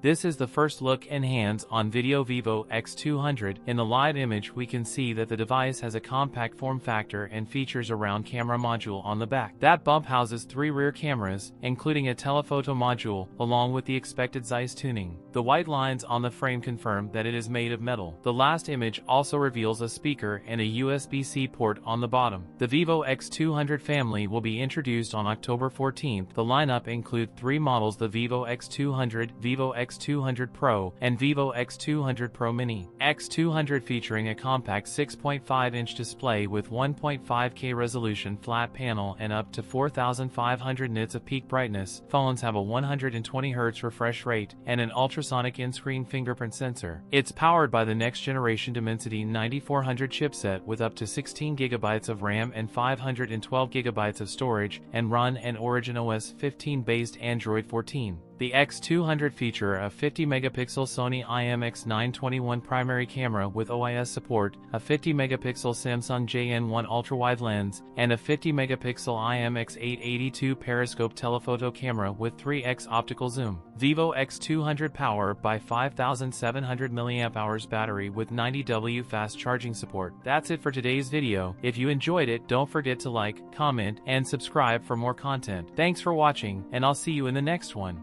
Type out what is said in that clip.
This is the first look and hands-on video Vivo X200. In the live image we can see that the device has a compact form factor and features a round camera module on the back. That bump houses 3 rear cameras, including a telephoto module, along with the expected size tuning. The white lines on the frame confirm that it is made of metal. The last image also reveals a speaker and a USB-C port on the bottom. The Vivo X200 family will be introduced on October 14th. The lineup includes 3 models: the Vivo X200, Vivo X200 Pro, and Vivo X200 Pro Mini. X200 featuring a compact 6.5-inch display with 1.5K resolution flat panel and up to 4,500 nits of peak brightness. Phones have a 120 Hz refresh rate and an ultrasonic in-screen fingerprint sensor. It's powered by the next-generation Dimensity 9400 chipset with up to 16 GB of RAM and 512 GB of storage, and run an Origin OS 15-based Android 14. The X200 feature a 50-megapixel Sony IMX921 primary camera with OIS support, a 50-megapixel Samsung JN1 ultra-wide lens, and a 50-megapixel IMX882 periscope telephoto camera with 3x optical zoom. Vivo X200 power by 5,700 mAh battery with 90W fast charging support. That's it for today's video. If you enjoyed it, don't forget to like, comment, and subscribe for more content. Thanks for watching, and I'll see you in the next one.